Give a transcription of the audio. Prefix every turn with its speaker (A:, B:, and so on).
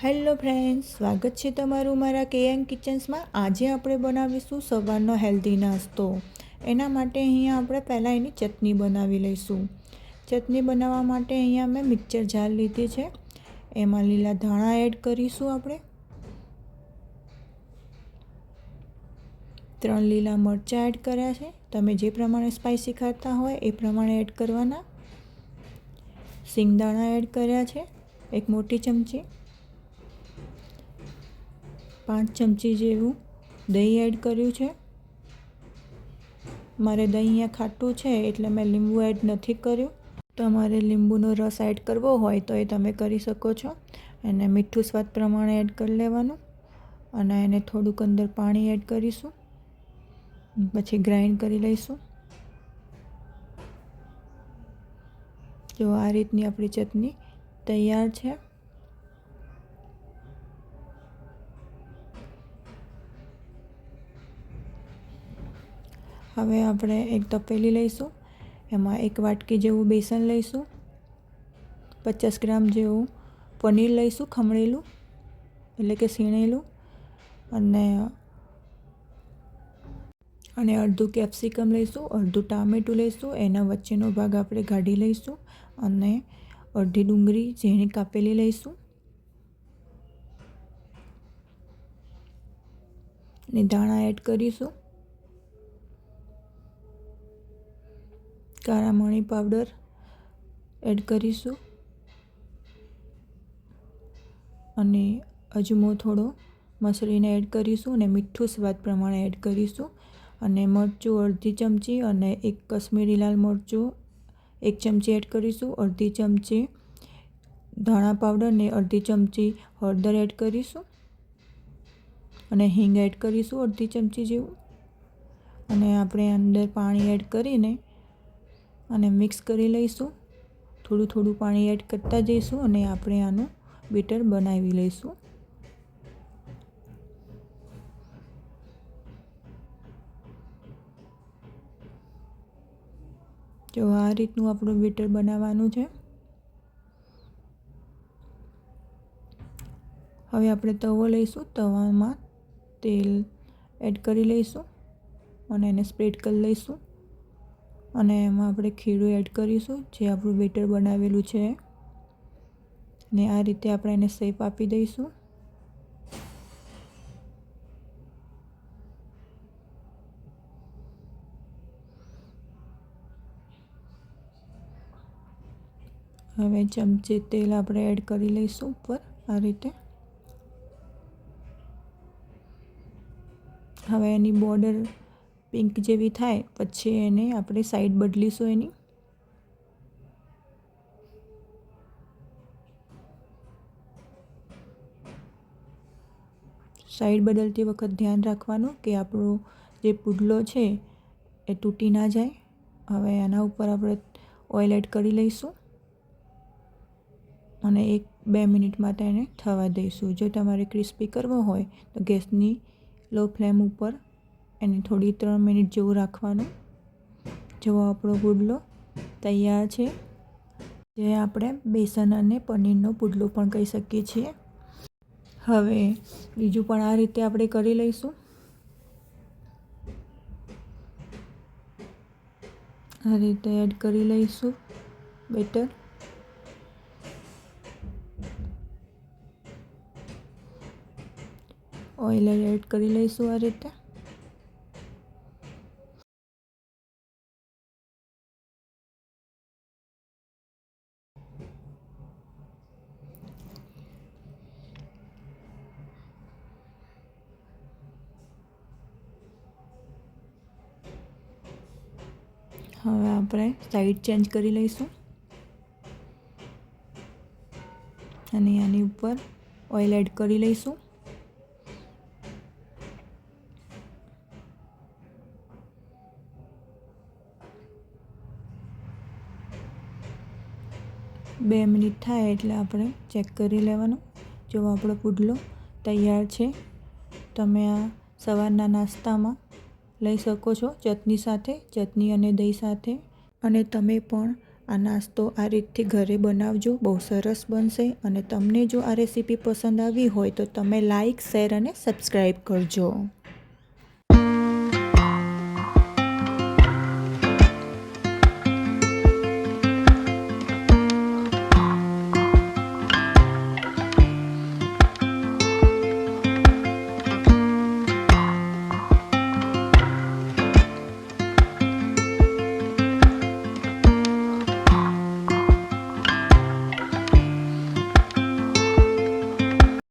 A: Hello friends, સ્વાગત છે તમારું મારા કેએન કિચન્સમાં। આજે આપણે બનાવીશું સવારનો હેલ્ધી નાસ્તો। એના માટે અહીંયા આપણે પહેલાં એની ચટણી બનાવી લઈશું। ચટણી બનાવવા માટે અહીંયા મેં મિક્સર જાર લીધી છે। એમાં લીલા ધાણા એડ કરીશું આપણે। 3 લીલા મરચાં એડ કર્યા છે। તમે જે પ્રમાણે સ્પાઇસી ખાતા હોય એ પ્રમાણે એડ કરવાના। સિંગદાણા એડ કર્યા છે 1 મોટી ચમચી। 5 ચમચી જેવું દહીં એડ કર્યું છે। મારે દહીં અહીંયા ખાટું છે એટલે મેં લીંબુ એડ નથી કર્યું। તમારે લીંબુનો રસ એડ કરવો હોય તો એ તમે કરી શકો છો। અને મીઠું સ્વાદ પ્રમાણે એડ કરી લેવાનું અને એને થોડુંક અંદર પાણી એડ કરીશું, પછી ગ્રાઇન્ડ કરી લઈશું। જો આ રીતની આપણી ચટણી તૈયાર છે। હવે આપણે એક તપેલી લઈશું, એમાં 1 વાટકી જેવું બેસન લઈશું, 50 ગ્રામ જેવું પનીર લઈશું ખમણેલું એટલે કે સીણેલું, અને અડધું કેપ્સિકમ લઈશું, અડધું ટામેટું લઈશું, એના વચ્ચેનો ભાગ આપણે કાઢી લઈશું, અને અડધી ડુંગળી ઝીણી કાપેલી લઈશું, અને ધાણા એડ કરીશું, કાળા મરી પાવડર એડ કરીશું, અને અજમો થોડો મસળીને એડ કરીશું, અને મીઠું સ્વાદ પ્રમાણે એડ કરીશું, અને મરચું અડધી ચમચી અને 1 કશ્મીરી લાલ મરચું 1 ચમચી એડ કરીશું, અડધી ચમચી ધાણા પાવડર ને અડધી ચમચી હળદર એડ કરીશું, અને હિંગ એડ કરીશું અડધી ચમચી જેવું, અને આપણે અંદર પાણી એડ કરીને અને મિક્સ કરી લઈશું। થોડું થોડું પાણી એડ કરતા જઈશું અને આપણે આનું બેટર બનાવી લઈશું। જો આ રીતનું આપણું બેટર બનાવવાનું છે। હવે આપણે તવો લઈશું, તવામાં તેલ એડ કરી લઈશું અને એને સ્પ્રેડ કરી લઈશું, અને એમાં આપણે ખીરું એડ કરીશું જે આપણું બેટર બનાવેલું છે, ને આ રીતે આપણે એને શેપ આપી દઈશું। હવે ચમચી તેલ આપણે એડ કરી લઈશું ઉપર આ રીતે। હવે એની બોર્ડર પિંક જેવી થાય પછી એને આપણે સાઈડ બદલીશું। એની સાઈડ બદલતી વખત ધ્યાન રાખવાનું કે આપણો જે પુડલો છે એ તૂટી ના જાય। હવે આના ઉપર આપણે ઓઇલ એડ કરી લઈશું અને 1-2 મિનિટ માટે એને થવા દઈશું। જો તમારે ક્રિસ્પી કરવો હોય તો ગેસની લો ફ્લેમ ઉપર એને થોડી 3 મિનિટ જેવું રાખવાનું। જો આપણો પુડલો તૈયાર છે, જે આપણે બેસન અને પનીરનો પુડલો પણ કહી શકીએ છીએ। હવે બીજું પણ આ રીતે આપણે કરી લઈશું। આ રીતે એડ કરી લઈશું બેટર। ઓઇલ એડ કરી લઈશું આ રીતે। હવે આપણે સાઈડ ચેન્જ કરી લઈશું અને આની ઉપર ઓઇલ એડ કરી લઈશું। બે મિનિટ થાય એટલે આપણે ચેક કરી લેવાનું। જો આપણો પુડલો તૈયાર છે। તમે આ સવારના નાસ્તામાં લઈ શકો છો ચટણી સાથે, ચટણી અને દહીં સાથે, અને તમે પણ આ નાસ્તો આ રીતથી ઘરે બનાવજો, બહુ સરસ બનશે. અને તમને જો આ રેસીપી પસંદ આવી હોય તો તમે લાઈક, શેર અને સબસ્ક્રાઈબ કરજો.